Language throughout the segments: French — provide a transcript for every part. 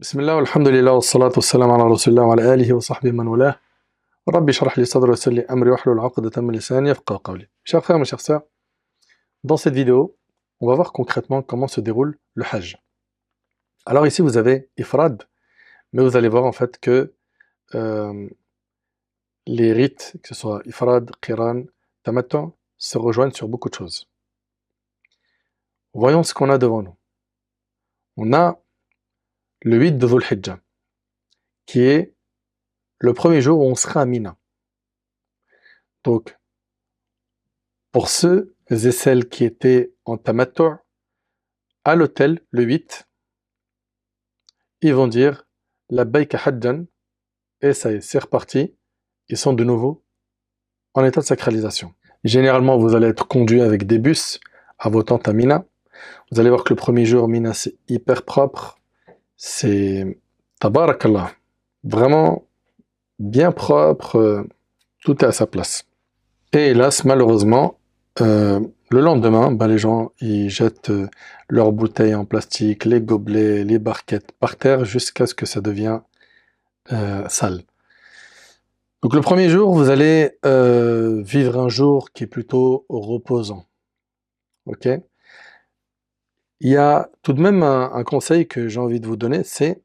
بسم الله والحمد لله والصلاة والسلام على رسول الله وعلى آله وصحبه من والاه. ربي اشرح لي صدري ويسر لي أمري واحلل عقدة من لساني يفقهوا قولي. Chers frères, mes chers sœurs, dans cette vidéo, on va voir concrètement comment se déroule le Hajj. Alors ici vous avez Ifrad, mais vous allez voir en fait que euh, les rites, que ce soit Ifrad, Qiran, Tamattu, se rejoignent sur beaucoup de choses. Voyons ce qu'on a devant nous. On a le 8 de Dhul Hijjah, qui est le premier jour où on sera à Mina. Donc, pour ceux et celles qui étaient en Tamattu, à l'hôtel, le 8, ils vont dire Labbaik Hajjan, et ça y est, c'est reparti. Ils sont de nouveau en état de sacralisation. Généralement, vous allez être conduit avec des bus à vos tentes à Mina. Vous allez voir que le premier jour, Mina, c'est hyper propre. C'est tabarakallah. Vraiment bien propre. Tout est à sa place. Et hélas, malheureusement, le lendemain, les gens ils jettent leurs bouteilles en plastique, les gobelets, les barquettes par terre jusqu'à ce que ça devienne sale. Donc le premier jour, vous allez vivre un jour qui est plutôt reposant. Ok? Il y a tout de même un conseil que j'ai envie de vous donner, c'est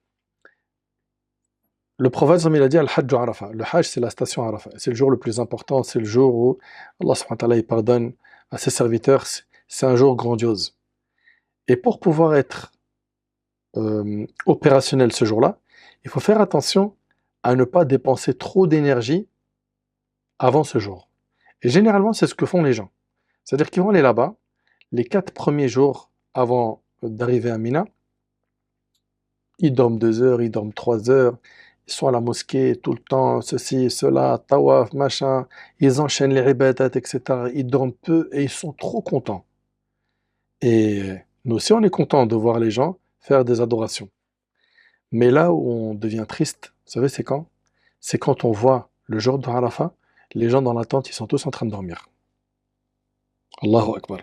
le prophète, il a dit Al-Hajj Arafah. Le Hajj, c'est la station Arafah. C'est le jour le plus important, c'est le jour où Allah subhanahu wa ta'ala il pardonne à ses serviteurs. C'est un jour grandiose. Et pour pouvoir être opérationnel ce jour-là, il faut faire attention à ne pas dépenser trop d'énergie avant ce jour. Et généralement, c'est ce que font les gens. C'est-à-dire qu'ils vont aller là-bas, les 4 premiers jours avant d'arriver à Mina, ils dorment 2 heures, ils dorment 3 heures, ils sont à la mosquée tout le temps, ceci, cela, tawaf, machin, ils enchaînent les ibadat, etc. Ils dorment peu et ils sont trop contents. Et nous aussi, on est contents de voir les gens faire des adorations. Mais là où on devient triste, vous savez, c'est quand? C'est quand on voit le jour de Arafat, les gens dans la tente, ils sont tous en train de dormir. Allahu Akbar.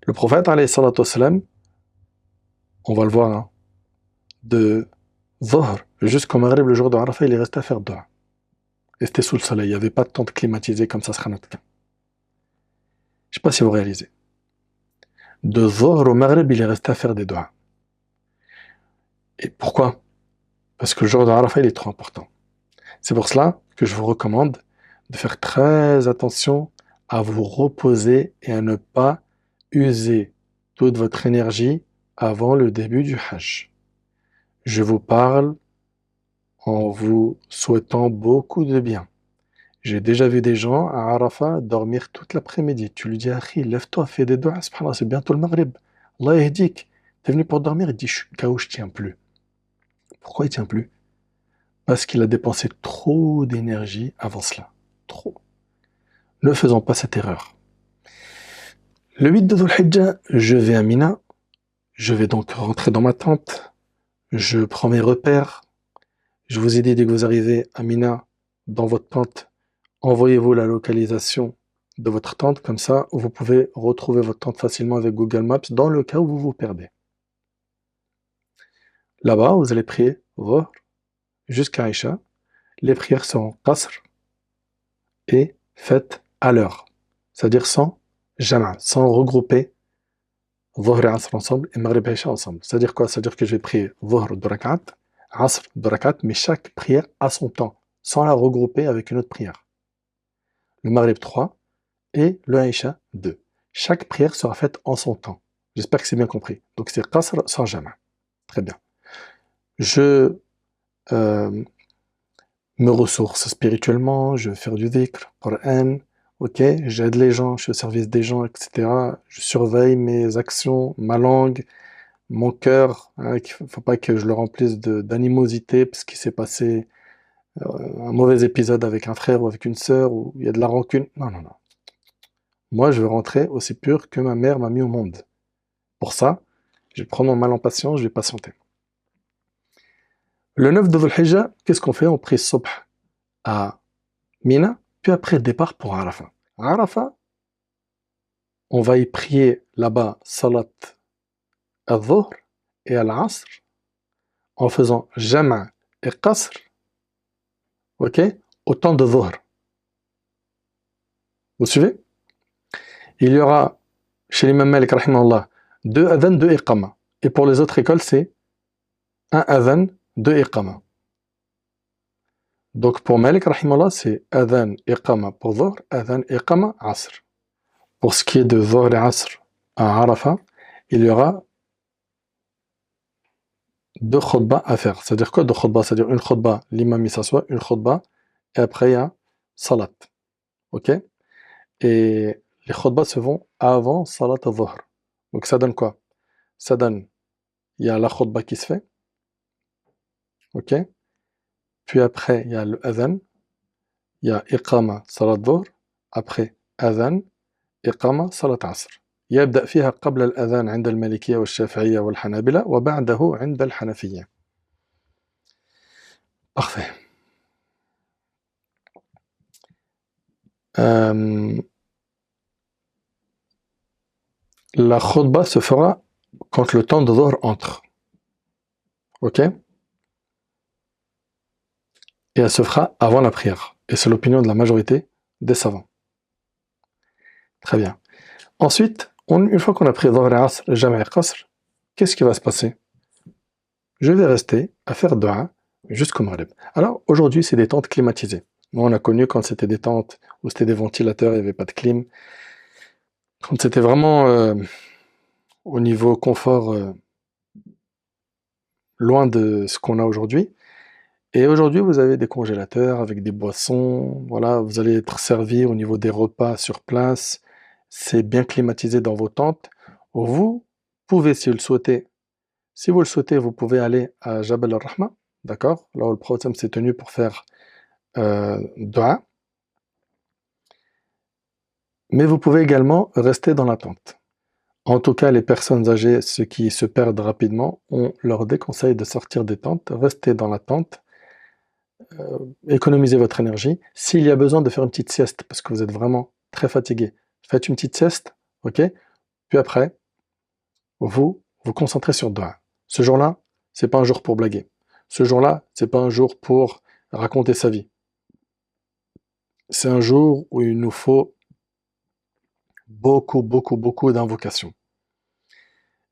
Le prophète, alayhi salatu wassalam, on va le voir, hein, de Dhuhr jusqu'au Maghrib, le jour de Arafat, il est resté à faire dua. Et c'était sous le soleil, il n'y avait pas de tente climatisée comme ça sera notre cas. Je ne sais pas si vous réalisez. De Dhuhr au Maghrib, il est resté à faire des duas. Et pourquoi? Parce que le jour de Arafat, il est trop important. C'est pour cela que je vous recommande de faire très attention à vous reposer et à ne pas user toute votre énergie avant le début du Hajj. Je vous parle en vous souhaitant beaucoup de bien. J'ai déjà vu des gens à Arafat dormir toute l'après-midi. Tu lui dis, Akhi, lève-toi, fais des doigts, subhanallah, c'est bientôt le Maghrib. Allah yahdik. T'es venu pour dormir, il dit, je suis KO, je tiens plus. Pourquoi il tient plus? Parce qu'il a dépensé trop d'énergie avant cela. Trop. Ne faisons pas cette erreur. Le 8 de Dhul Hijjah, je vais à Mina. Je vais donc rentrer dans ma tente. Je prends mes repères. Je vous ai dit, dès que vous arrivez à Mina, dans votre tente, envoyez-vous la localisation de votre tente. Comme ça, vous pouvez retrouver votre tente facilement avec Google Maps dans le cas où vous vous perdez. Là-bas, vous allez prier Dhuhr jusqu'à Aïcha. Les prières seront qasr et faites à l'heure. C'est-à-dire sans jama', sans regrouper Dhuhr et Asr ensemble et Maghrib et Isha ensemble. C'est-à-dire quoi? C'est-à-dire que je vais prier Dhuhr de rakat, Asr de rakat, mais chaque prière a son temps, sans la regrouper avec une autre prière. Le Maghrib 3 et le Isha 2. Chaque prière sera faite en son temps. J'espère que c'est bien compris. Donc c'est Qasr sans jama'. Très bien. Je me ressource spirituellement, je vais faire du dhikr, Qur'an, ok, j'aide les gens, je suis au service des gens, etc. Je surveille mes actions, ma langue, mon cœur, hein, il ne faut pas que je le remplisse d'animosité parce qu'il s'est passé un mauvais épisode avec un frère ou avec une sœur où il y a de la rancune. Non, non, non. Moi, je veux rentrer aussi pur que ma mère m'a mis au monde. Pour ça, je vais prendre mon mal en patience, je vais patienter. Le 9 de Dhul Hijjah, qu'est-ce qu'on fait? On prie Subh à Mina, puis après départ pour Arafat. Arafat, on va y prier là-bas Salat al-Dhuhr et al-Asr en faisant jama' et qasr, ok, au temps de dhuhr. Vous suivez? Il y aura, chez l'imam Malik, rahimahullah, 2 adhan, 2 iqama. Et pour les autres écoles, c'est 1 adhan, 2 iqama. Donc pour Malik, rahimahullah, c'est adhan, iqama pour dhuhr, adhan, iqama, asr. Pour ce qui est de dhuhr et asr à Arafat, il y aura 2 khutbas à faire. C'est-à-dire quoi 2 khutbas? C'est-à-dire une khutba, l'imam il s'assoit, une khutba, et après il y a salat. Ok? Et les khutbas se font avant salat al-dhuhr. Donc ça donne quoi? Ça donne, il y a la khutba qui se fait, ok? Puis après, il y a le adhan, il y a iqama salat dhuhr, après adhan, iqama salat asr. يبدأ فيها قبل الأذان عند المالكية والشافعية والحنابلة وبعده عند الحنفية. Parfait. La khutba se fera quand le temps de dhuhr entre. Ok? Et elle se fera avant la prière. Et c'est l'opinion de la majorité des savants. Très bien. Ensuite, une fois qu'on a pris dhuhr et asr, jama' et qasr, qu'est-ce qui va se passer? Je vais rester à faire dua jusqu'au maghrib. Alors, aujourd'hui, c'est des tentes climatisées. Nous, on a connu quand c'était des tentes où c'était des ventilateurs, il n'y avait pas de clim. Quand c'était vraiment au niveau confort loin de ce qu'on a aujourd'hui. Et aujourd'hui, vous avez des congélateurs avec des boissons. Voilà, vous allez être servi au niveau des repas sur place. C'est bien climatisé dans vos tentes. Vous pouvez, si vous le souhaitez, vous pouvez aller à Jabal al-Rahma, d'accord? Là où le prophète s'est tenu pour faire dua. Mais vous pouvez également rester dans la tente. En tout cas, les personnes âgées, ceux qui se perdent rapidement, on leur déconseille de sortir des tentes. Restez dans la tente. Économisez votre énergie. S'il y a besoin de faire une petite sieste, parce que vous êtes vraiment très fatigué, faites une petite sieste, ok? Puis après, vous vous concentrez sur dua. Ce jour-là, c'est pas un jour pour blaguer. Ce jour-là, c'est pas un jour pour raconter sa vie. C'est un jour où il nous faut beaucoup, beaucoup, beaucoup d'invocations.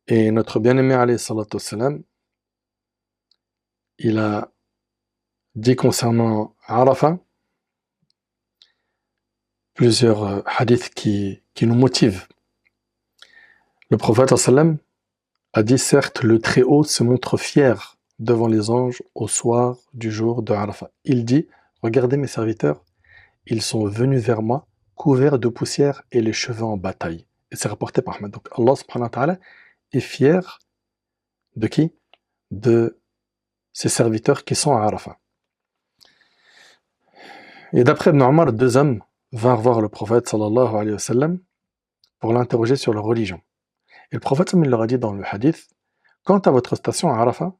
Et notre bien-aimé, alayhi salatu wassalam, il a dit concernant Arafat plusieurs hadiths qui nous motivent. Le prophète sallam a dit certes, le Très-Haut se montre fier devant les anges au soir du jour de Arafat. Il dit, regardez mes serviteurs, ils sont venus vers moi, couverts de poussière et les cheveux en bataille. Et c'est rapporté par Ahmed. Donc Allah subhanahu wa ta'ala est fier de qui? De ses serviteurs qui sont à Arafat. Et d'après Ibn Omar, 2 hommes vinrent voir le prophète sallallahu alayhi wa sallam pour l'interroger sur leur religion. Et le prophète il leur a dit dans le hadith, quant à votre station à Arafat,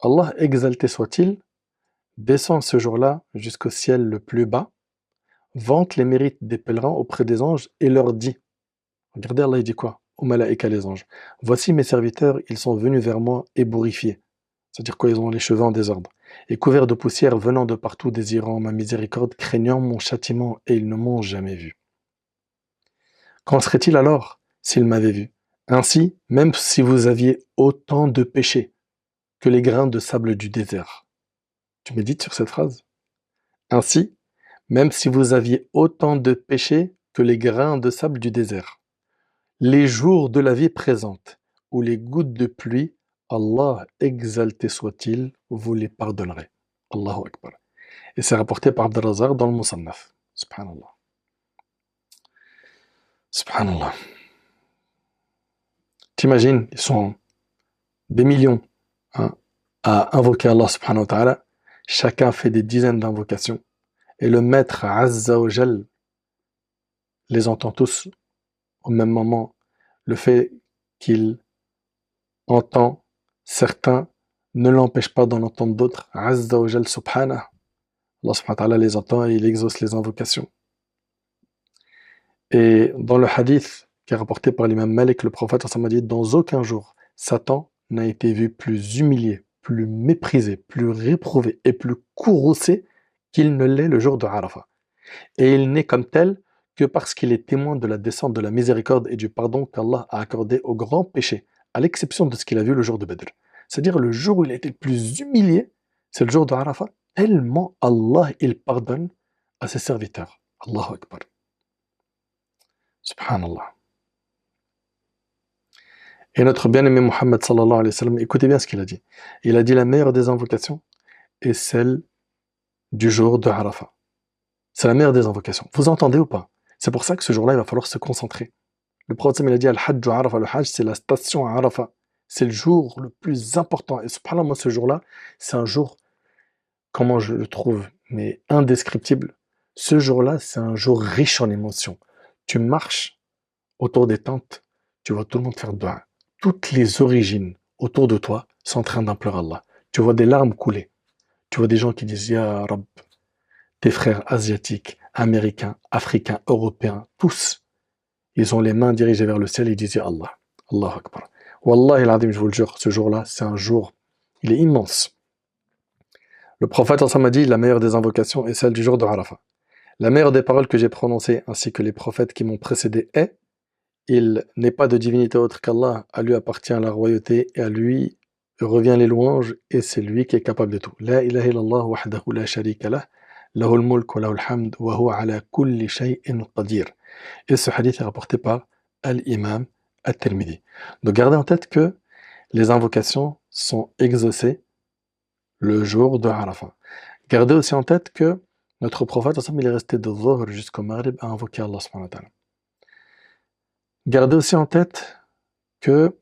Allah exalté soit-il, descend ce jour-là jusqu'au ciel le plus bas, vante les mérites des pèlerins auprès des anges et leur dit, regardez Allah il dit quoi? Aux malaïka les anges, voici mes serviteurs, ils sont venus vers moi ébourifiés. C'est-à-dire quoi? Ils ont les cheveux en désordre. Et couverts de poussière venant de partout, désirant ma miséricorde, craignant mon châtiment, et ils ne m'ont jamais vu. Qu'en serait-il alors s'ils m'avaient vu? Ainsi, même si vous aviez autant de péchés que les grains de sable du désert. Tu médites sur cette phrase? Ainsi, même si vous aviez autant de péchés que les grains de sable du désert. Les jours de la vie présente, ou les gouttes de pluie, Allah exalté soit-il, vous les pardonnerez. Allahu Akbar. Et c'est rapporté par Abd-Razzaq dans le Musannaf. Subhanallah. Subhanallah. T'imagines, ils sont des millions hein, à invoquer Allah subhanahu wa ta'ala. Chacun fait des dizaines d'invocations. Et le maître Azza wa Jal les entend tous au même moment. Le fait qu'il entend certains ne l'empêche pas d'en entendre d'autres. Azza wa Jal subhanahu. Allah subhanahu wa ta'ala les entend et il exauce les invocations. Et dans le hadith qui est rapporté par l'imam Malik, le prophète a dit, dans aucun jour, Satan n'a été vu plus humilié plus méprisé, plus réprouvé et plus courroucé qu'il ne l'est le jour de Arafat. Et il n'est comme tel que parce qu'il est témoin de la descente de la miséricorde et du pardon qu'Allah a accordé aux grands péchés, à l'exception de ce qu'il a vu le jour de Badr. C'est-à-dire le jour où il a été le plus humilié, c'est le jour de Arafat, tellement Allah il pardonne à ses serviteurs. Allahu Akbar. Subhanallah. Et notre bien-aimé Muhammad sallallahu alayhi wa sallam, écoutez bien ce qu'il a dit. Il a dit la meilleure des invocations est celle du jour de Arafat. C'est la meilleure des invocations. Vous entendez ou pas? C'est pour ça que ce jour-là, il va falloir se concentrer. Le prophète il a dit Al-Hajj Arafat. Le Hajj, c'est la station à Arafat. C'est le jour le plus important. Et subhanallah, moi, ce jour-là, c'est un jour, comment je le trouve, mais indescriptible. Ce jour-là, c'est un jour riche en émotions. Tu marches autour des tentes, tu vois tout le monde faire dua. Toutes les origines autour de toi sont en train d'implorer Allah. Tu vois des larmes couler. Tu vois des gens qui disent Ya Rab, tes frères asiatiques, américains, africains, européens, tous, ils ont les mains dirigées vers le ciel et ils disent Ya Allah, Allahu Akbar. Wallahi al-Azim, je vous le jure, ce jour-là, c'est un jour, il est immense. Le prophète ensemble a dit la meilleure des invocations est celle du jour de Arafat. La meilleure des paroles que j'ai prononcées ainsi que les prophètes qui m'ont précédé est il n'est pas de divinité autre qu'Allah, à lui appartient la royauté et à lui revient les louanges et c'est lui qui est capable de tout. La ilaha illallah wahdahu la sharika lah, lahul mulk wa lahul hamd wa huwa ala kulli shay'in qadir. Et ce hadith est rapporté par Al-Imam At-Tirmidhi. Donc gardez en tête que les invocations sont exaucées le jour de Arafat. Gardez aussi en tête que notre prophète, il est resté de Dhuhr jusqu'au Maghrib à invoquer Allah subhanahu wa ta'ala. Gardez aussi en tête que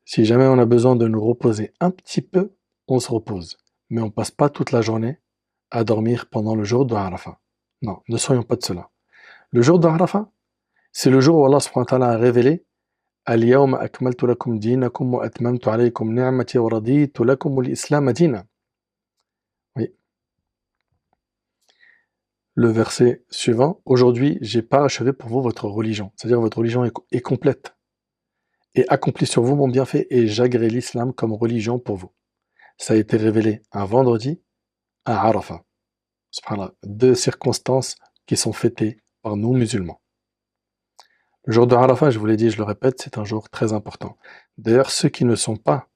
si jamais on a besoin de nous reposer un petit peu, on se repose. Mais on ne passe pas toute la journée à dormir pendant le jour de Arafat. Non, ne soyons pas de cela. Le jour de Arafat, c'est le jour où Allah subhanahu wa ta'ala a révélé Al-yawma akmaltu lakum dinakum wa atmamtu alaykum ni'mati wa raditu lakum al-islam dina. Oui. Le verset suivant, aujourd'hui, j'ai parachevé pour vous votre religion. C'est-à-dire votre religion est complète. Et accompli sur vous mon bienfait et j'agrée l'islam comme religion pour vous. Ça a été révélé un vendredi à Arafat. Subhanallah, deux circonstances qui sont fêtées par nous musulmans. Le jour de Arafat, je vous l'ai dit, je le répète, c'est un jour très important. D'ailleurs, ceux qui ne sont pas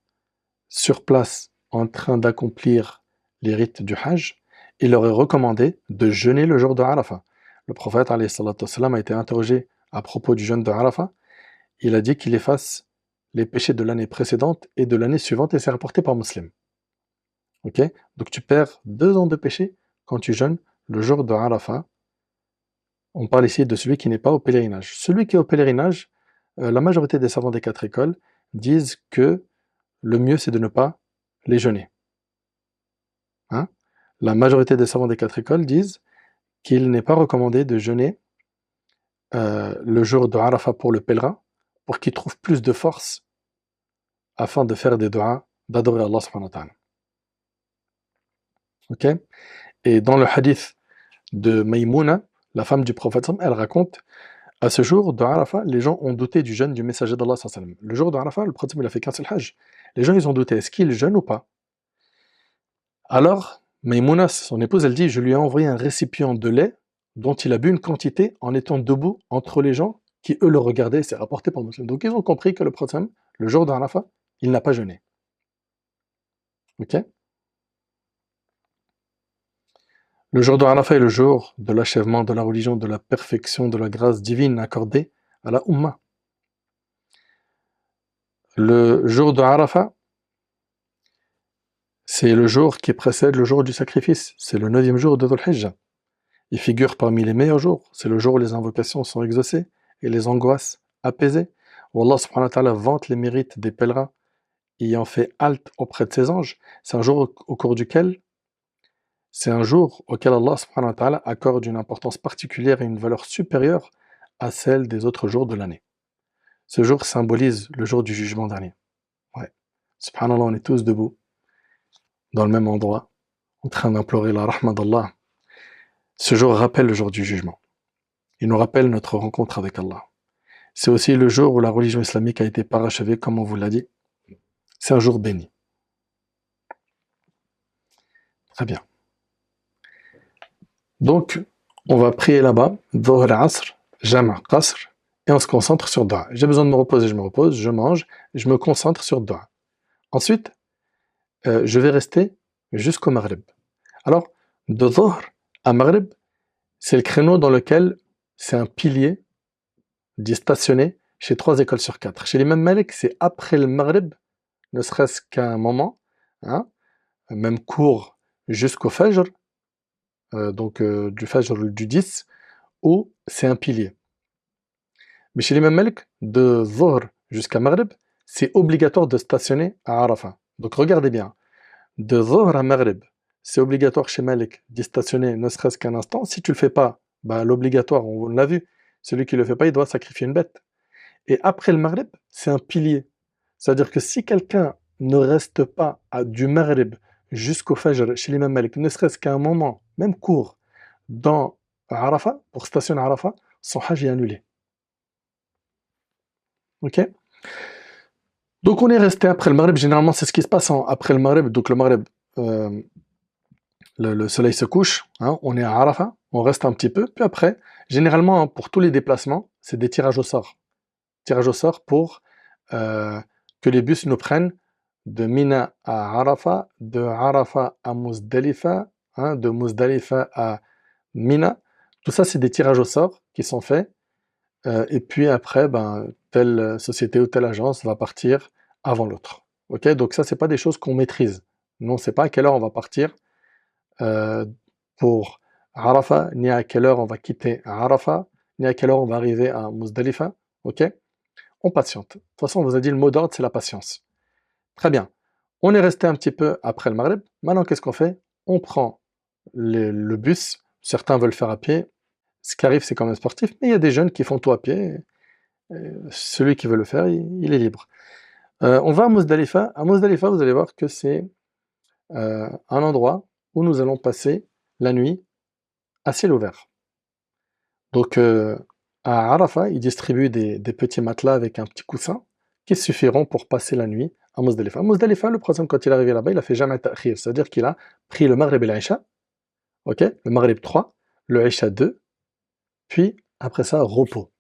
sur place en train d'accomplir les rites du Hajj, il leur est recommandé de jeûner le jour de Arafat. Le prophète alayhi salatu wassalam, a été interrogé à propos du jeûne de Arafat. Il a dit qu'il efface les péchés de l'année précédente et de l'année suivante et c'est rapporté par Muslim. Ok? Donc tu perds 2 ans de péché quand tu jeûnes le jour de Arafat. On parle ici de celui qui n'est pas au pèlerinage. Celui qui est au pèlerinage, la majorité des savants des 4 écoles disent que le mieux c'est de ne pas les jeûner. Hein? La majorité des savants des 4 écoles disent qu'il n'est pas recommandé de jeûner le jour de Arafat pour le pèlerin, pour qu'il trouve plus de force afin de faire des du'as, d'adorer Allah subhanahu wa ta'ala. Ok? Et dans le hadith de Maïmouna, la femme du prophète, elle raconte à ce jour de Arafat, les gens ont douté du jeûne du messager d'Allah sallallahu alayhi wa sallam. Le jour de Arafat, le prophète il a fait qu'un seul hajj. Les gens ils ont douté, est-ce qu'il jeûne ou pas? Alors, Maïmouna, son épouse, elle dit je lui ai envoyé un récipient de lait dont il a bu une quantité en étant debout entre les gens qui eux le regardaient, c'est rapporté par Muslim. Donc ils ont compris que le prophète, le jour d'Arafat, il n'a pas jeûné. Ok? Le jour de Arafat est le jour de l'achèvement de la religion, de la perfection, de la grâce divine accordée à la Ummah. Le jour de Arafat, c'est le jour qui précède le jour du sacrifice. C'est le 9e jour de Dhul Hijjah. Il figure parmi les meilleurs jours. C'est le jour où les invocations sont exaucées et les angoisses apaisées. Où Allah subhanahu wa ta'ala vante les mérites des pèlerins ayant fait halte auprès de ses anges. C'est un jour au cours duquel Allah subhanahu wa ta'ala accorde une importance particulière et une valeur supérieure à celle des autres jours de l'année. Ce jour symbolise le jour du jugement dernier. Ouais. Subhanallah, on est tous debout, dans le même endroit, en train d'implorer la rahma d'Allah. Ce jour rappelle le jour du jugement. Il nous rappelle notre rencontre avec Allah. C'est aussi le jour où la religion islamique a été parachevée, comme on vous l'a dit. C'est un jour béni. Très bien. Donc, on va prier là-bas, Dhuhr, Asr, Jama', Qasr, et on se concentre sur Dua. J'ai besoin de me reposer, je me repose, je mange, je me concentre sur Dua. Ensuite, je vais rester jusqu'au Maghrib. Alors, de Dhuhr à Maghrib, c'est le créneau dans lequel c'est un pilier dit stationné chez 3 écoles sur 4. Chez l'imam Malik, c'est après le Maghrib, ne serait-ce qu'un moment, hein, même court jusqu'au Fajr, du Fajr du 10, où c'est un pilier. Mais chez l'imam Malik, de Dhuhr jusqu'à Maghrib, c'est obligatoire de stationner à Arafat. Donc regardez bien, de Dhuhr à Maghrib, c'est obligatoire chez Malik d'y stationner ne serait-ce qu'un instant. Si tu le fais pas, bah, l'obligatoire, on l'a vu, celui qui le fait pas, il doit sacrifier une bête. Et après le Maghrib, c'est un pilier. C'est-à-dire que si quelqu'un ne reste pas du Maghrib jusqu'au Fajr chez l'imam Malik, ne serait-ce qu'un moment, même court, dans Arafat, pour stationner à Arafat, son hajj est annulé. Ok? Donc on est resté après le Maghrib, généralement c'est ce qui se passe après le Maghrib. Donc le Maghrib, euh, le soleil se couche, hein, on est à Arafat, on reste un petit peu, puis après, généralement hein, pour tous les déplacements, c'est des tirages au sort. Tirage au sort pour que les bus nous prennent de Mina à Arafat, de Arafat à Muzdalifa, hein, de Muzdalifa à Mina. Tout ça, c'est des tirages au sort qui sont faits. Et puis après, ben, telle société ou telle agence va partir avant l'autre. Ok, donc ça, c'est pas des choses qu'on maîtrise. Nous, on ne sait pas à quelle heure on va partir euh, pour Arafat, ni à quelle heure on va quitter Arafat, ni à quelle heure on va arriver à Muzdalifa. Ok, on patiente. De toute façon, on vous a dit le mot d'ordre, c'est la patience. Très bien. On est resté un petit peu après le Maghreb. Maintenant, qu'est-ce qu'on fait? On prend le bus. Certains veulent faire à pied. Ce qui arrive, c'est quand même sportif, mais il y a des jeunes qui font tout à pied. Celui qui veut le faire, il est libre. On va à Muzdalifa. À Muzdalifa, vous allez voir que c'est un endroit où nous allons passer la nuit à ciel ouvert. Donc, à Arafat, ils distribuent des petits matelas avec un petit coussin qui suffiront pour passer la nuit à Muzdalifa. À Muzdalifa, le prophète, quand il est arrivé là-bas, il a fait jamais ta'khir, c'est-à-dire qu'il a pris le Maghrib et l'Aïcha, ok, le Maghrib 3, le Aïcha 2, puis après ça, repos.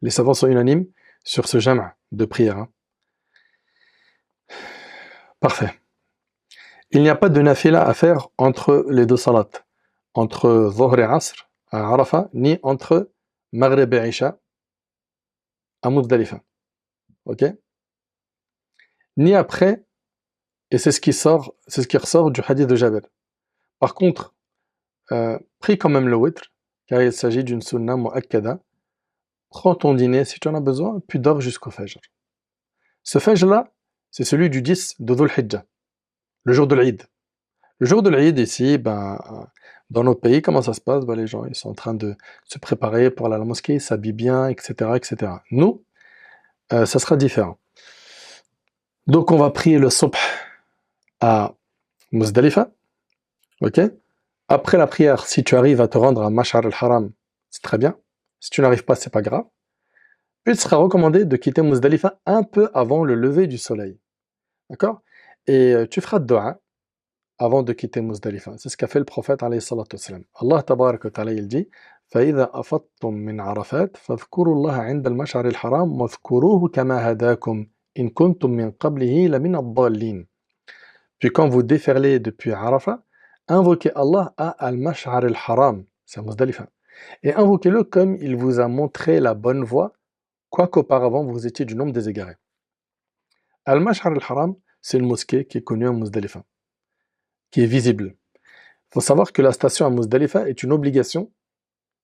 Les savants sont unanimes sur ce jama' de prière. Hein. Parfait. Il n'y a pas de nafila à faire entre les deux salats, entre Dhuhr et Asr à Arafat, ni entre Maghrib et Aïcha à Muzdalifa. Ok? Ni après, et c'est ce qui ressort du hadith de Jabir. Par contre, prie quand même le witr, car il s'agit d'une sunna mu'akkada. Prends ton dîner si tu en as besoin, puis dors jusqu'au fajr. Ce fajr-là, c'est celui du 10 de Dhul Hijjah, le jour de l'Eid. Le jour de l'Eid, ici, ben, dans nos pays, comment ça se passe? Ben, les gens ils sont en train de se préparer pour aller à la mosquée, ils s'habillent bien, etc., etc. Nous, ça sera différent. Donc, on va prier le subh à Muzdalifa, ok? Après la prière, si tu arrives à te rendre à Mash'ar al-Haram, c'est très bien. Si tu n'arrives pas, c'est pas grave. Puis il sera recommandé de quitter Muzdalifa un peu avant le lever du soleil. D'accord? Et tu feras de dua avant de quitter Muzdalifa. C'est ce qu'a fait le prophète alayhi salatu wassalam. Allah tabarak wa ta'ala il dit فَإِذَا أَفَضْتُم مِّنْ عَرَفَاتٍ فاذكروا الله عند المشعر الحرام واذكروه كما هداكم إن كنتم من قبله لمن الضالين. Puis quand vous déferlez depuis Arafat, invoquez Allah à Al-Mash'ar al-Haram, c'est à Muzdalifa, et invoquez-le comme il vous a montré la bonne voie, quoiqu'auparavant vous étiez du nombre des égarés. Al-Mash'ar al-Haram, c'est une mosquée qui est connue à Muzdalifa, qui est visible. Il faut savoir que la station à Muzdalifa est une obligation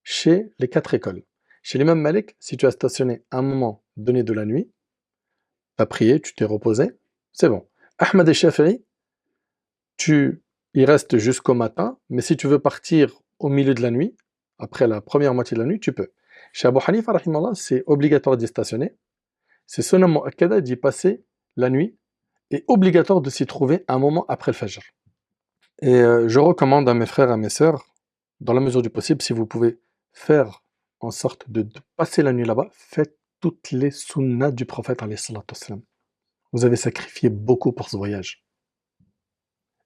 chez les 4 écoles. Chez l'imam Malik, si tu as stationné à un moment donné de la nuit, tu as prié, tu t'es reposé, c'est bon. Ahmad et Shafi'i, il reste jusqu'au matin, mais si tu veux partir au milieu de la nuit, après la première moitié de la nuit, tu peux. Chez Abu Hanifa, rahimallah, c'est obligatoire d'y stationner. C'est sunnah mu'akkada d'y passer la nuit et obligatoire de s'y trouver un moment après le Fajr. Et je recommande à mes frères et à mes sœurs, dans la mesure du possible, si vous pouvez faire en sorte de passer la nuit là-bas, faites toutes les sunnas du prophète alayhi salatu wassalam. Vous avez sacrifié beaucoup pour ce voyage.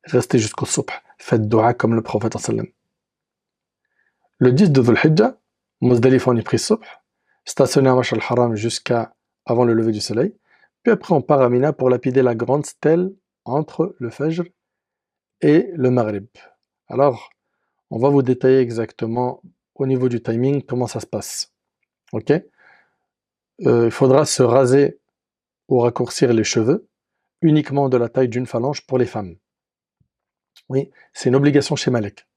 restez jusqu'au subh, faites dua comme le prophète sallam. Le 10 de Dhul Hijjah, Muzdalifa on y prie subh, stationné à Mash'ar al-Haram jusqu'à avant le lever du soleil, puis après on part à Mina pour lapider la grande stèle entre le Fajr et le Maghrib. Alors, on va vous détailler exactement au niveau du timing comment ça se passe. Ok? Il faudra se raser ou raccourcir les cheveux uniquement de la taille d'une phalange pour les femmes. Oui, c'est une obligation chez Malek.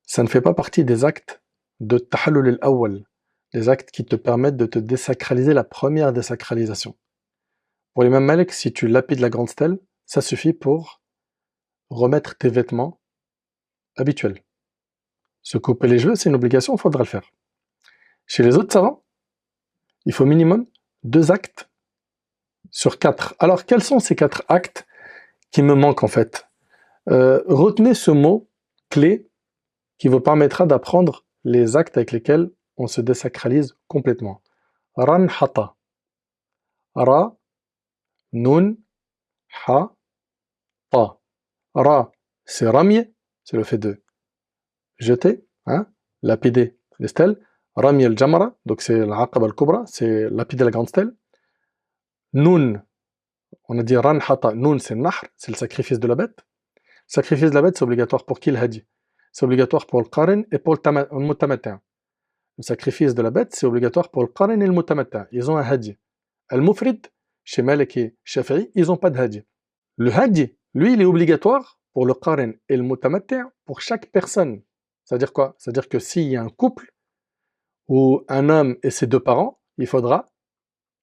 Ça ne fait pas partie des actes de Tahallul al-Awwal, les actes qui te permettent de te désacraliser la première désacralisation. Pour l'imam Malek, si tu lapides la grande stèle, ça suffit pour remettre tes vêtements habituels. Se couper les cheveux, c'est une obligation, il faudra le faire. Chez les autres savants, il faut minimum 2 actes sur 4. Alors, quels sont ces 4 actes qui me manquent en fait? Retenez ce mot clé qui vous permettra d'apprendre les actes avec lesquels on se désacralise complètement. Ranhata. Ra, nun, ha, ta. Ra, c'est rami, c'est le fait de jeter, hein, lapider les stèles. Rami al-jamara, donc c'est l'aqaba al-kubra, c'est lapider la grande stèle. Nun, on a dit ranhata, nun c'est nahr, c'est le sacrifice de la bête. Sacrifice de la bête, c'est obligatoire pour qui le hadi? C'est obligatoire pour le qarin et pour le mutamatin. Le sacrifice de la bête, c'est obligatoire pour le qarin et le mutamatin. Ils ont un hadi. Al-mufrid, chez Malik et Shafi'i, ils n'ont pas de hadi. Le hadi, lui, il est obligatoire pour le qarin et le mutamatin pour chaque personne. C'est-à-dire quoi? C'est-à-dire que s'il y a un couple ou un homme et ses 2 parents, il faudra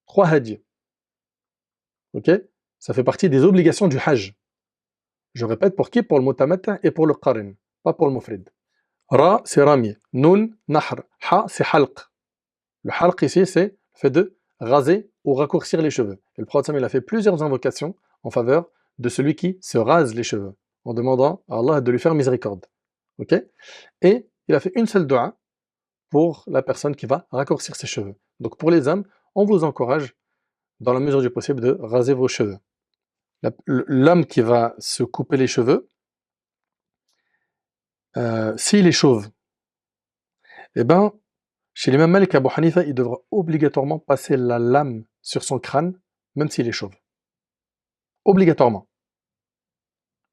3 hadis. Ok? Ça fait partie des obligations du hajj. Je répète, pour qui? Pour le mutamatin et pour le qarin, pas pour le mufrid. Ra, c'est rami. Nun, nahr. Ha, c'est halq. Le halq ici, c'est le fait de raser ou raccourcir les cheveux. Et le prophète il a fait plusieurs invocations en faveur de celui qui se rase les cheveux, en demandant à Allah de lui faire miséricorde. Ok? Et il a fait une seule dua pour la personne qui va raccourcir ses cheveux. Donc pour les hommes, on vous encourage, dans la mesure du possible, de raser vos cheveux. L'homme qui va se couper les cheveux, s'il est chauve, eh ben, chez l'imam Malik et Abu Hanifa, il devra obligatoirement passer la lame sur son crâne, même s'il est chauve. Obligatoirement.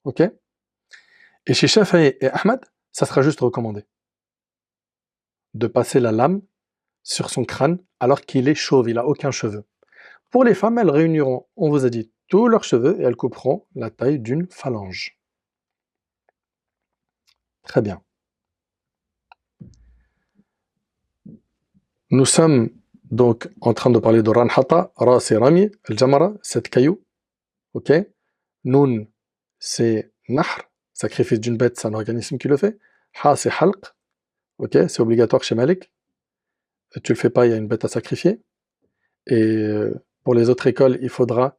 Ok? Et chez Shafi'i et Ahmad, ça sera juste recommandé. De passer la lame sur son crâne alors qu'il est chauve, il n'a aucun cheveu. Pour les femmes, elles réuniront, on vous a dit, tous leurs cheveux et elles couperont la taille d'une phalange. Très bien. Nous sommes donc en train de parler de Ranhata, Ra c'est Rami, Al-Jamara, 7 cailloux. Ok? Nun c'est Nahr, sacrifice d'une bête, c'est un organisme qui le fait. Ha c'est Halq, ok? C'est obligatoire chez Malik. Tu le fais pas, il y a une bête à sacrifier. Et pour les autres écoles, il faudra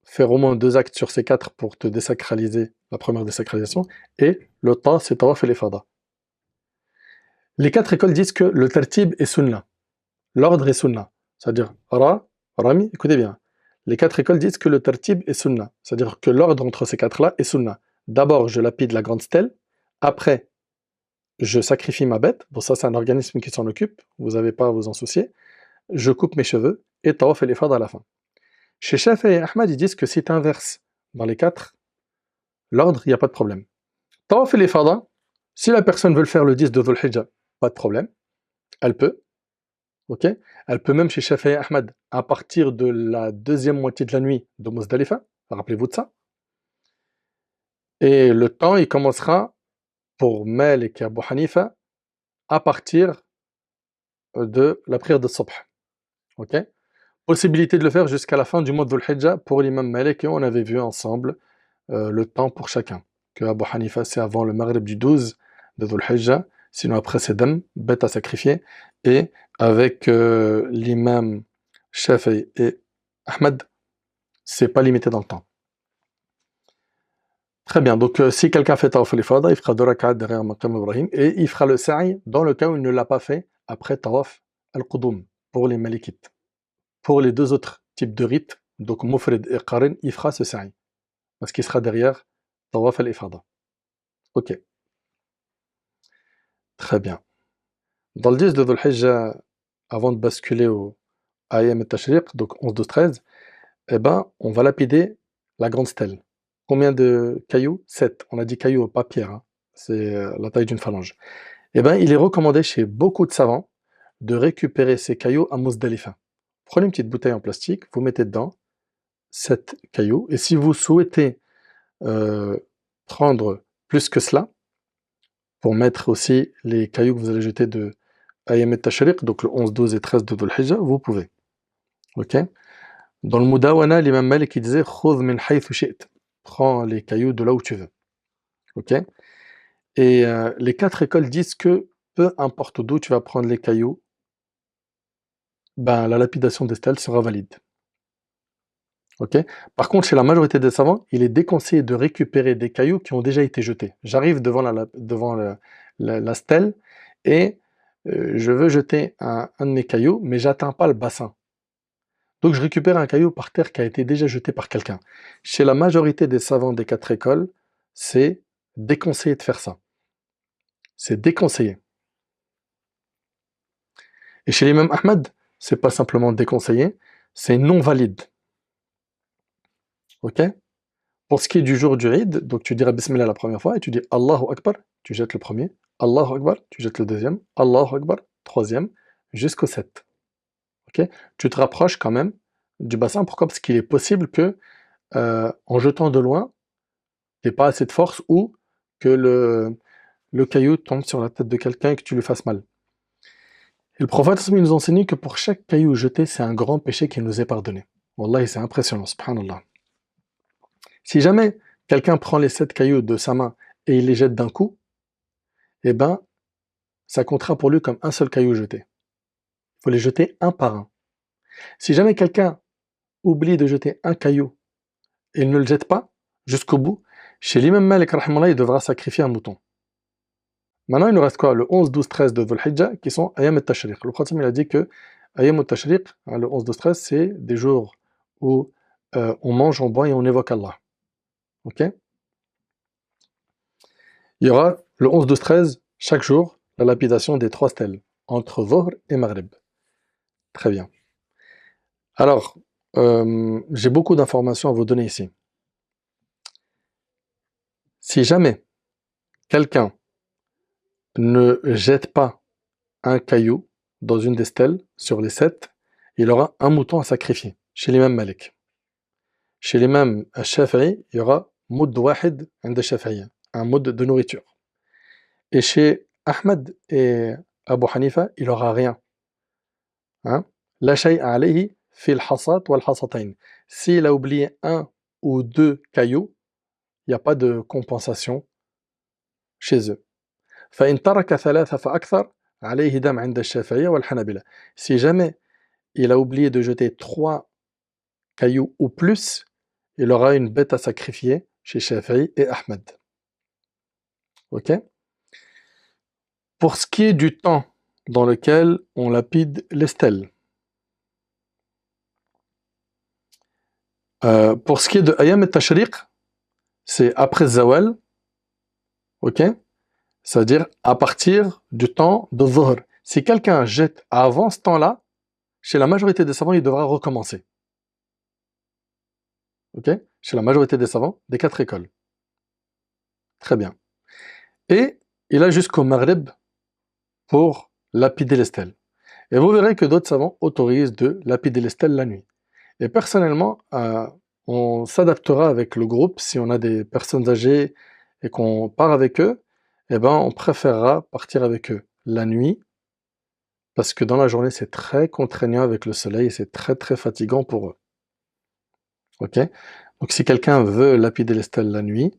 faire au moins 2 actes sur ces 4 pour te désacraliser, la première désacralisation. Et le ta, c'est Tawaf et les Fada. Les 4 écoles disent que le tartib est sunna. L'ordre est sunna. C'est-à-dire Ra, Rami, écoutez bien. Les 4 écoles disent que le tartib est sunna. C'est-à-dire que l'ordre entre ces 4-là est sunna. D'abord, je lapide la grande stèle. Après, je sacrifie ma bête. Bon, ça, c'est un organisme qui s'en occupe. Vous n'avez pas à vous en soucier. Je coupe mes cheveux. Et Tawaf et les Fada à la fin. Chez Shafi'i et Ahmad, ils disent que si tu inverses dans les 4, l'ordre, il n'y a pas de problème. Tawaf et les Fada, si la personne veut le faire le 10 de Dhul Hijjah, pas de problème. Elle peut. Ok? Elle peut même chez Shafi'i et Ahmad, à partir de la deuxième moitié de la nuit de Muzdalifa. Rappelez-vous de ça. Et le temps, il commencera pour Malik et Abu Hanifa à partir de la prière de Subh. Ok? Possibilité de le faire jusqu'à la fin du mois de Dhul Hijjah pour l'imam Malik, et on avait vu ensemble le temps pour chacun. Que Abu Hanifa, c'est avant le Maghrib du 12 de Dhul Hijjah, sinon après c'est dam, bête à sacrifier. Et avec l'imam Shafi'i et Ahmad, c'est pas limité dans le temps. Très bien, donc si quelqu'un fait Tawaf al-Ifada, il fera 2 rak'at derrière Maqam Ibrahim et il fera le sa'i dans le cas où il ne l'a pas fait après Tawaf al-Qudum pour les Malikites. Pour les 2 autres types de rites, donc Mufrid et Qarin, il fera ce sa'i parce qu'il sera derrière Tawaf al-Ifada. Ok, très bien. Dans le 10 de Dhul Hijjah, avant de basculer au Ayam al-Tashriq, donc 11, 12, 13, eh ben, on va lapider la grande stèle. Combien de cailloux? 7. On a dit cailloux, pas pierre, hein. C'est la taille d'une phalange. Eh ben, il est recommandé chez beaucoup de savants de récupérer ces cailloux à Muzdalifa. Prenez une petite bouteille en plastique, vous mettez dedans 7 cailloux, et si vous souhaitez euh, prendre plus que cela, pour mettre aussi les cailloux que vous allez jeter de Ayam al-Tashriq, donc le 11, 12 et 13 de Dhul Hijjah, vous pouvez. Ok? Dans le Mudawana, l'imam Malik il disait Khudh min haythu shi'ta. Prends les cailloux de là où tu veux. Ok? Et les 4 écoles disent que peu importe d'où tu vas prendre les cailloux, ben, la lapidation des stèles sera valide. Ok? Par contre, chez la majorité des savants, il est déconseillé de récupérer des cailloux qui ont déjà été jetés. J'arrive devant la stèle et je veux jeter un de mes cailloux, mais j'atteins pas le bassin. Donc je récupère un caillou par terre qui a été déjà jeté par quelqu'un. Chez la majorité des savants des 4 écoles, c'est déconseillé de faire ça. C'est déconseillé. Et chez l'imam Ahmad, c'est pas simplement déconseillé, c'est non valide. Ok? Pour ce qui est du jour du Eid, donc tu diras Bismillah la première fois et tu dis Allahu Akbar, tu jettes le premier, Allahu Akbar, tu jettes le deuxième, Allahu Akbar, troisième, jusqu'au 7. Ok? Tu te rapproches quand même du bassin. Pourquoi? Parce qu'il est possible que, en jetant de loin, tu n'aies pas assez de force ou que le caillou tombe sur la tête de quelqu'un et que tu lui fasses mal. Et le prophète il nous enseigne que pour chaque caillou jeté, c'est un grand péché qui nous est pardonné. Wallahi, c'est impressionnant, subhanallah. Si jamais quelqu'un prend les 7 cailloux de sa main et il les jette d'un coup, eh ben, ça comptera pour lui comme un seul caillou jeté. Il faut les jeter un par un. Si jamais quelqu'un oublie de jeter un caillou et il ne le jette pas jusqu'au bout, chez l'imam Malik, rahimahullah, il devra sacrifier un mouton. Maintenant, il nous reste quoi? Le 11, 12, 13 de Dhul Hijjah qui sont Ayam al-Tashriq. Le Khatim il a dit que Ayam al-Tashriq, hein, le 11, 12, 13, c'est des jours où on mange, on boit et on évoque Allah. Ok? Il y aura le 11, 12, 13, chaque jour, la lapidation des 3 stèles, entre Dhuhr et Maghrib. Très bien. Alors, j'ai beaucoup d'informations à vous donner ici. Si jamais quelqu'un ne jette pas un caillou dans une des stèles sur les 7, il aura un mouton à sacrifier, chez l'imam Malik. Chez l'imam Shafi'i, il y aura moud wahid عند الشافعية, un moud de nourriture. Et chez Ahmad et Abu Hanifa, il n'aura rien. Hein? La shay'a alayhi fil hasat wal hasatayn. S'il a oublié un ou 2 cailloux, il n'y a pas de compensation chez eux. فإن ترك 3 فأكثر عليه دم عند الشافعية والحنابلة. Si jamais il a oublié de jeter 3 cailloux ou plus, il aura une bête à sacrifier chez Shafi'i et Ahmed. Ok? Pour ce qui est du temps dans lequel on lapide les stèles, pour ce qui est de Ayam al-Tashriq, c'est après Zawal, ok? C'est-à-dire à partir du temps de Dhuhr. Si quelqu'un jette avant ce temps-là, chez la majorité des savants, il devra recommencer. Ok? Chez la majorité des savants, des 4 écoles. Très bien. Et il a jusqu'au Maghrib pour lapider les stèles. Et vous verrez que d'autres savants autorisent de lapider les stèles la nuit. Et personnellement, on s'adaptera avec le groupe. Si on a des personnes âgées et qu'on part avec eux, eh ben, on préférera partir avec eux la nuit, parce que dans la journée, c'est très contraignant avec le soleil et c'est très très fatigant pour eux. Ok? Donc si quelqu'un veut lapider les stèles la nuit,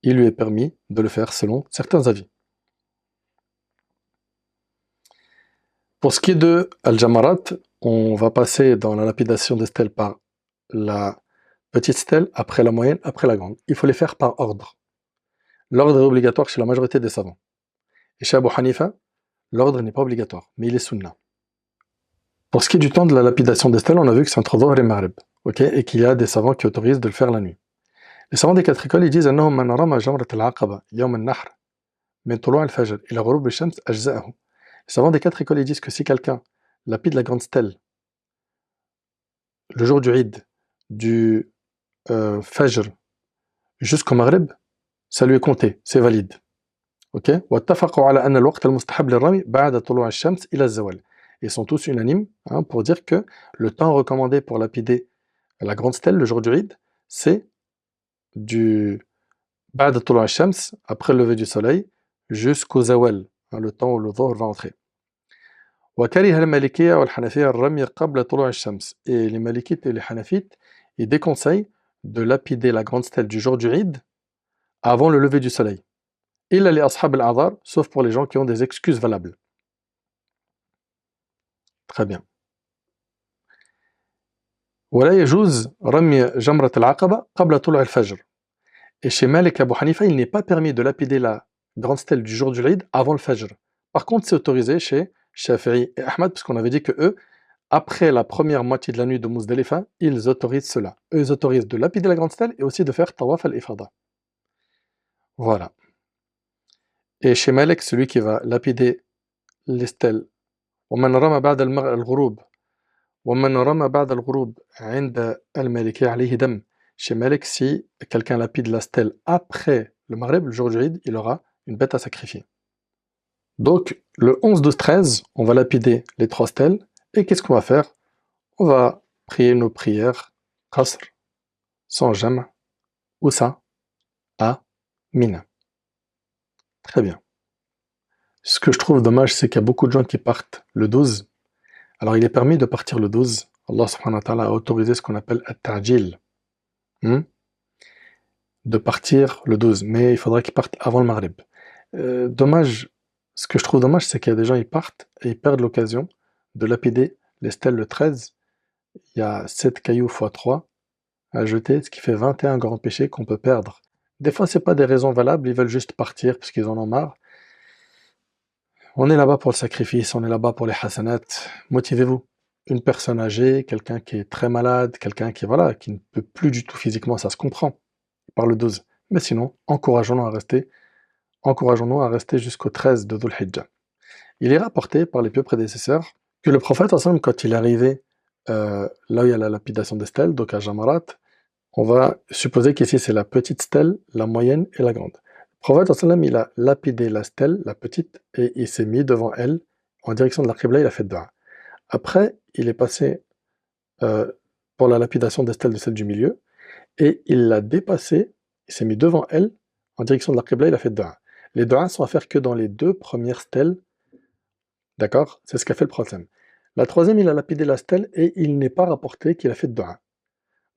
il lui est permis de le faire selon certains avis. Pour ce qui est de Al-Jamarat, on va passer dans la lapidation des stèles par la petite stèle, après la moyenne, après la grande. Il faut les faire par ordre. L'ordre est obligatoire chez la majorité des savants. Et chez Abu Hanifa, l'ordre n'est pas obligatoire, mais il est sunna. Pour ce qui est du temps de la lapidation des stèles, on a vu que c'est entre Dhuhr et Maghrib, ok, et qu'il y a des savants qui autorisent de le faire la nuit. Les savants des quatre écoles, ils disent أنهم من رمى جمرة العقبة يوم النحر من طلوع الفجر إلى غروب الشمس أجزأه. Les savants des quatre écoles, ils disent que si quelqu'un lapide la grande stèle le jour du Eid, du Fajr jusqu'au Maghreb, ça lui est compté, c'est valide. Ok? واتفقوا على أن الوقت المستحب للرمي بعد طلوع الشمس إلى الزوال. Ils sont tous unanimes pour dire que le temps recommandé pour lapider la grande stèle le jour du Eid, c'est du بعد طلوع الشمس, après le lever du soleil, jusqu'au zawal, le temps où le Dhuhr va entrer. وكره المالكية والحنفية الرمي قبل طلوع الشمس. Et les malikites et les hanafites, ils déconseillent de lapider la grande stèle du jour du Eid avant le lever du soleil. إلا لأصحاب الأعذار, sauf pour les gens qui ont des excuses valables. Très bien. ولا يجوز رمي جمرة العقبة قبل طلوع الفجر. Et chez Malik et Abu Hanifa, il n'est pas permis de lapider la grande stèle du jour du Eid avant le Fajr. Par contre, c'est autorisé chez Shafi'i et Ahmad, parce qu'on avait dit que eux, après la première moitié de la nuit de Muzdalifa, ils autorisent cela. Eux, ils autorisent de lapider la grande stèle et aussi de faire Tawaf al-Ifada. Voilà. Et chez Malik, celui qui va lapider les stèles, ومن رمى بعد الغروب ومن رمى بعد الغروب عند المالكية عليه دم. Chez Malik, si quelqu'un lapide la stèle après le Maghreb, le jour du Eid, il aura une bête à sacrifier. Donc, le 11, 12, 13, on va lapider les trois stèles. Et qu'est-ce qu'on va faire? On va prier nos prières, qasr, sans jam, où ça? À Mina. Très bien. Ce que je trouve dommage, c'est qu'il y a beaucoup de gens qui partent le 12. Alors, il est permis de partir le 12. Allah subhanahu wa ta'ala a autorisé ce qu'on appelle at-ta'jil. De partir le 12. Mais il faudra qu'ils partent avant le Maghrib. Dommage, ce que je trouve dommage, c'est qu'il y a des gens, ils partent et ils perdent l'occasion de lapider les stèles le 13. Il y a 7 cailloux x 3 à jeter, ce qui fait 21 grands péchés qu'on peut perdre. Des fois, c'est pas des raisons valables, ils veulent juste partir parce qu'ils en ont marre. On est là-bas pour le sacrifice, on est là-bas pour les hasanat. Motivez-vous. Une personne âgée, quelqu'un qui est très malade, quelqu'un qui, voilà, qui ne peut plus du tout physiquement, ça se comprend, par le 12. Mais sinon, encourageons-nous à rester jusqu'au 13 de Dhul Hijjah. Il est rapporté par les pieux prédécesseurs que le prophète, quand il est arrivé là où il y a la lapidation des stèles, donc à Jamarat, on va supposer qu'ici c'est la petite stèle, la moyenne et la grande. Le prophète, il a lapidé la stèle, la petite, et il s'est mis devant elle, en direction de la Qibla, il a fait dua. Après, il est passé pour la lapidation des stèles de celle du milieu, et il l'a dépassée, il s'est mis devant elle, en direction de la Qibla, il a fait dua. Les duas sont à faire que dans les deux premières stèles, d'accord? C'est ce qu'a fait le prophète. La troisième, il a lapidé la stèle, et il n'est pas rapporté qu'il a fait dua.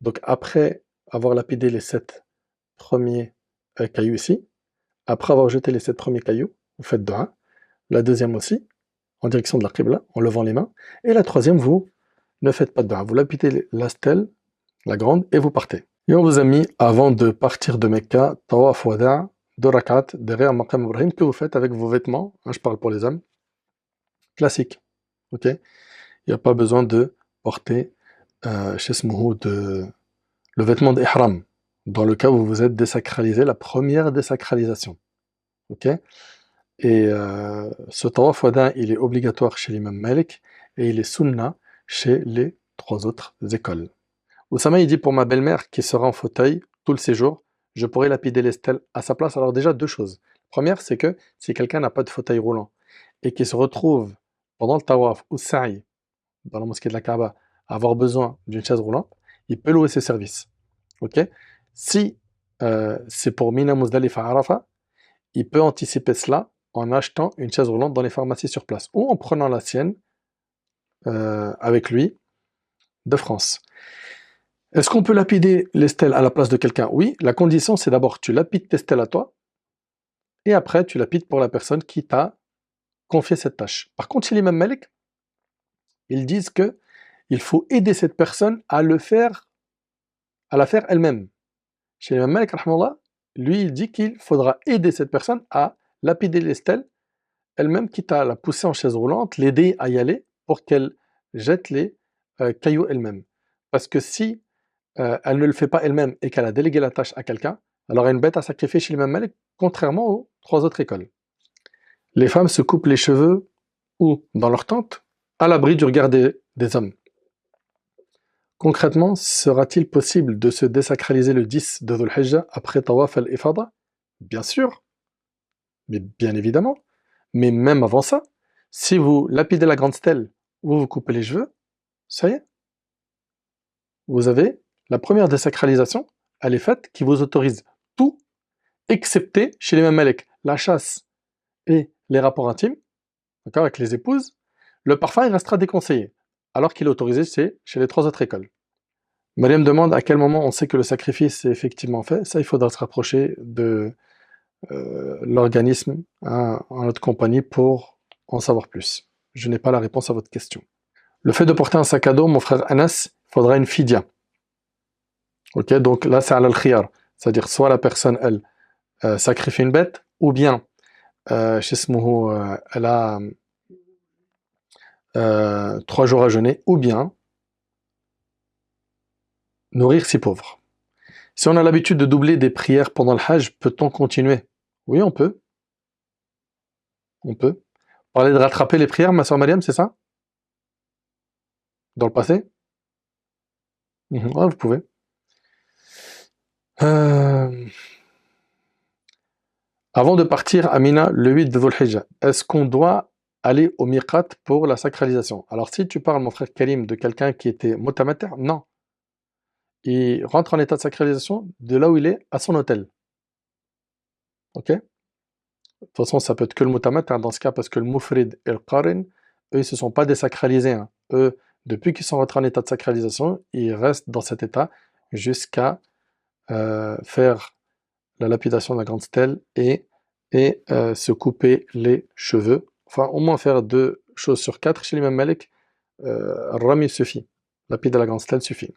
Donc après avoir lapidé les 7 premiers cailloux ici, après avoir jeté les 7 premiers cailloux, vous faites dua. La deuxième aussi, en direction de la Qibla, en levant les mains. Et la troisième, vous ne faites pas de dua. Vous lapidez la stèle, la grande, et vous partez. Et on vous a mis, avant de partir de Mecca, tawaf wada', 2 rakat, derrière Maqam Ibrahim, que vous faites avec vos vêtements, je parle pour les hommes, classiques. Ok? Il n'y a pas besoin de porter chez Smouhou le vêtement d'ihram, dans le cas où vous êtes désacralisé, la première désacralisation. Ok? Et ce tawaf wada', il est obligatoire chez l'imam Malik et il est sunna chez les 3 autres écoles. Oussama, il dit pour ma belle-mère qui sera en fauteuil tout le séjour, je pourrais lapider les stèles à sa place. Alors déjà, 2 choses. Première, c'est que si quelqu'un n'a pas de fauteuil roulant et qui se retrouve pendant le tawaf ou sa'i dans la mosquée de la Kaaba à avoir besoin d'une chaise roulante, il peut louer ses services. Ok? Si c'est pour Mina, Muzdalifa, Arafa, il peut anticiper cela en achetant une chaise roulante dans les pharmacies sur place ou en prenant la sienne avec lui de France. Est-ce qu'on peut lapider les stèles à la place de quelqu'un? Oui, la condition c'est d'abord tu lapides tes stèles à toi et après tu lapides pour la personne qui t'a confié cette tâche. Par contre, chez l'imam Malik, ils disent que il faut aider cette personne à la faire elle-même. Chez l'imam Malik, lui, il dit qu'il faudra aider cette personne à lapider les stèles elle-même, quitte à la pousser en chaise roulante, l'aider à y aller pour qu'elle jette les cailloux elle-même. Parce que si elle ne le fait pas elle-même et qu'elle a délégué la tâche à quelqu'un, elle aura une bête à sacrifier chez l'imam Malik, contrairement aux trois autres écoles. Les femmes se coupent les cheveux ou dans leur tente, à l'abri du regard des hommes. Concrètement, sera-t-il possible de se désacraliser le 10 de Dhul Hijjah après Tawaf al-Ifada? Bien sûr, mais bien évidemment. Mais même avant ça, si vous lapidez la grande stèle ou vous coupez les cheveux, ça y est, vous avez la première désacralisation, elle est faite, qui vous autorise tout, excepté chez les Mamalek, la chasse et les rapports intimes, d'accord, avec les épouses. Le parfum, il restera déconseillé, alors qu'il est autorisé chez les trois autres écoles. Mariam demande à quel moment on sait que le sacrifice est effectivement fait. Ça, il faudra se rapprocher de l'organisme en notre compagnie pour en savoir plus. Je n'ai pas la réponse à votre question. Le fait de porter un sac à dos, mon frère Anas, il faudra une fidya. Ok, donc là, c'est al-khiyar. C'est-à-dire, soit la personne, elle, sacrifie une bête, ou bien, elle a 3 jours à jeûner, ou bien nourrir ses pauvres. Si on a l'habitude de doubler des prières pendant le Hajj, peut-on continuer? Oui, on peut. On peut. Parler de rattraper les prières, ma soeur Mariam, c'est ça? Dans le passé? Ouais, vous pouvez. Avant de partir à Mina le 8 de Dhul Hijjah, est-ce qu'on doit aller au miqat pour la sacralisation? Alors si tu parles, mon frère Karim, de quelqu'un qui était mutamatter, non. Il rentre en état de sacralisation de là où il est à son hôtel. Ok? De toute façon, ça peut être que le mutamatter dans ce cas, parce que le mufrid et le qarin, eux, ils se sont pas désacralisés, hein. Eux, depuis qu'ils sont rentrés en état de sacralisation, ils restent dans cet état jusqu'à faire la lapidation de la grande stèle et se couper les cheveux. Enfin, au moins faire 2 choses sur 4. Chez l'imam Malik, Rami suffit. Lapider la grande stèle suffit.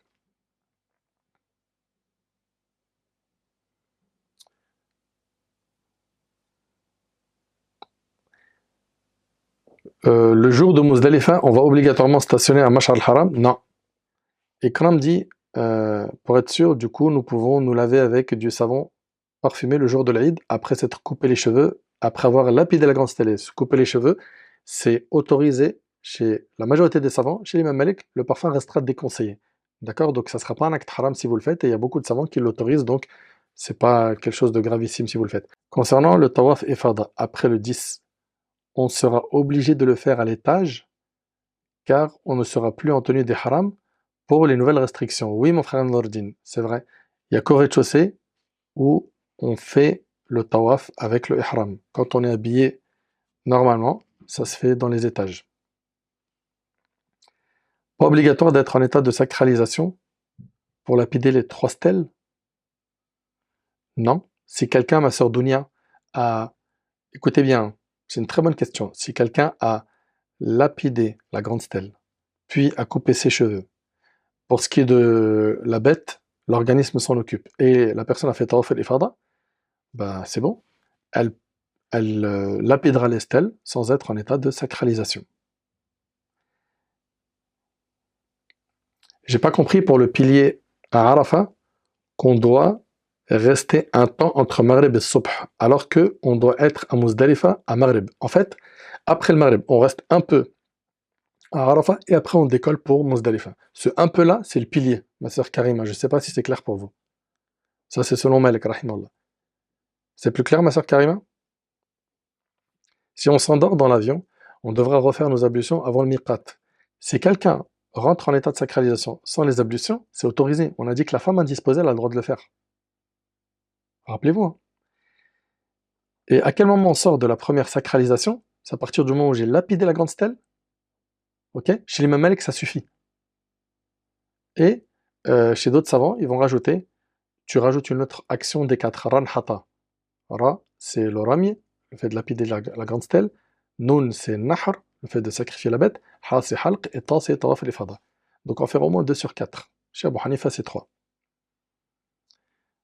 Le jour de Muzdalifa, on va obligatoirement stationner à Mash'ar al-Haram? Non. Ikram dit, pour être sûr, du coup, nous pouvons nous laver avec du savon parfumé le jour de l'Aïd, après s'être coupé les cheveux, après avoir lapidé la grande stèle et se couper les cheveux, c'est autorisé chez la majorité des savants. Chez l'imam Malik, le parfum restera déconseillé. D'accord? Donc ça ne sera pas un acte haram si vous le faites, et il y a beaucoup de savants qui l'autorisent, donc c'est pas quelque chose de gravissime si vous le faites. Concernant le tawaf ifada, après le 10, on sera obligé de le faire à l'étage, car on ne sera plus en tenue des haram pour les nouvelles restrictions. Oui, mon frère Nordin, c'est vrai. Il y a qu'au rez-de-chaussée où on fait le tawaf avec le ihram. Quand on est habillé normalement, ça se fait dans les étages. Pas obligatoire d'être en état de sacralisation pour lapider les 3 stèles? Non. Si quelqu'un, ma sœur Dounia, a... Écoutez bien, c'est une très bonne question. Si quelqu'un a lapidé la grande stèle, puis a coupé ses cheveux, pour ce qui est de la bête, l'organisme s'en occupe. Et la personne a fait tawaf al-ifada, bah c'est bon. Elle lapidera les stèles sans être en état de sacralisation. J'ai pas compris pour le pilier à Arafat qu'on doit rester un temps entre Maghrib et Subh, alors qu'on doit être à Muzdalifa à Maghrib. En fait, après le Maghrib, on reste un peu à Arafat et après on décolle pour Muzdalifa. Ce un peu là, c'est le pilier, ma sœur Karima. Je ne sais pas si c'est clair pour vous. Ça, c'est selon Malik, rahimallah. C'est plus clair, ma sœur Karima? Si on s'endort dans l'avion, on devra refaire nos ablutions avant le miqat. Si quelqu'un rentre en état de sacralisation sans les ablutions, c'est autorisé. On a dit que la femme indisposée elle a le droit de le faire. Rappelez-vous, hein. Et à quel moment on sort de la première sacralisation? C'est à partir du moment où j'ai lapidé la grande stèle. Ok? Chez les Mamelik, ça suffit. Et chez d'autres savants, ils vont rajouter, tu rajoutes une autre action des 4. Ran hata. Ra, c'est le rami, le fait de lapider la grande stèle. Nun, c'est nahr, le fait de sacrifier la bête. Ha, c'est halq. Et ta, c'est tawaf al-ifada. Donc on fait au moins 2 sur 4. Chez Abu Hanifa, c'est 3.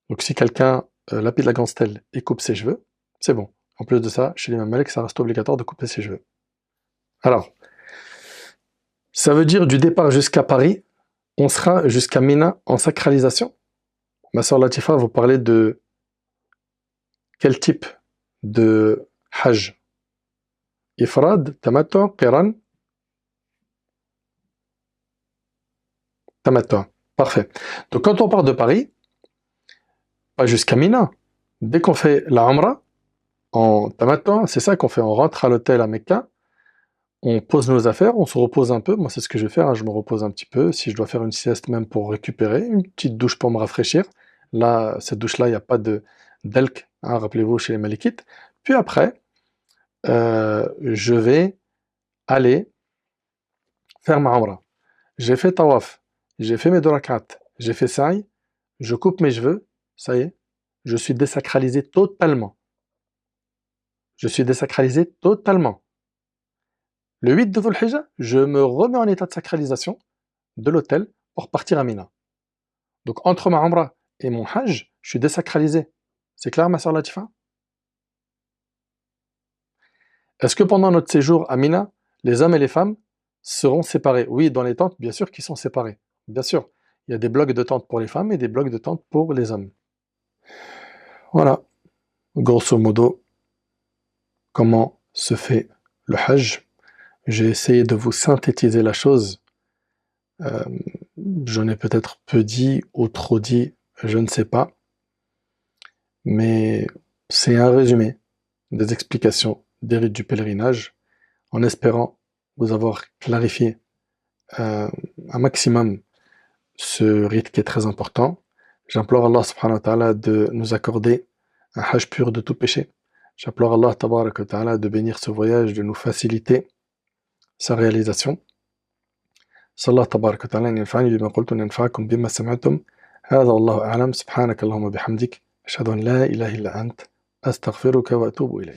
Donc si quelqu'un lapide la grande stèle et coupe ses cheveux, c'est bon. En plus de ça, chez l'imam Malik, ça reste obligatoire de couper ses cheveux. Alors, ça veut dire du départ jusqu'à Paris, On sera jusqu'à Mina en sacralisation. Ma sœur Latifa, vous parlez de quel type de Hajj? Ifrad, Tamattu, Qiran, Tamattu. Parfait. Donc quand on part de Paris, pas jusqu'à Mina, dès qu'on fait la Umrah, en Tamattu, c'est ça qu'on fait, on rentre à l'hôtel à Mecca, on pose nos affaires, on se repose un peu, moi c'est ce que je vais faire, hein, je me repose un petit peu, si je dois faire une sieste même pour récupérer, une petite douche pour me rafraîchir, là, cette douche-là, il n'y a pas de d'elk, hein, rappelez-vous, chez les Malikites, puis après, je vais aller faire ma Umrah. J'ai fait tawaf, j'ai fait mes 2 rak'at, j'ai fait sa'i, je coupe mes cheveux, ça y est, je suis désacralisé totalement. Je suis désacralisé totalement. Le 8 de Dhul Hijjah, je me remets en état de sacralisation de l'hôtel pour partir à Mina. Donc entre ma Umrah et mon Hajj, je suis désacralisé. C'est clair, ma sœur Latifa? Est-ce que pendant notre séjour à Mina, les hommes et les femmes seront séparés? Oui, dans les tentes, bien sûr qu'ils sont séparés. Bien sûr. Il y a des blocs de tentes pour les femmes et des blocs de tentes pour les hommes. Voilà, grosso modo, comment se fait le Hajj. J'ai essayé de vous synthétiser la chose. Euh, J'en ai peut-être peu dit ou trop dit, je ne sais pas. Mais c'est un résumé des explications des rites du pèlerinage, en espérant vous avoir clarifié un maximum ce rite qui est très important. J'implore Allah subhanahu wa ta'ala de nous accorder un hajj pur de tout péché. J'implore Allah tabarak wa ta'ala de bénir ce voyage, de nous faciliter sa réalisation. صلى الله تبارك وتعالى أن ينفعني بما قلت وأن ينفعكم بما سمعتم. هذا والله أعلم. سبحانك اللهم وبحمدك أشهد أن لا إله إلا أنت أستغفرك وأتوب إليك.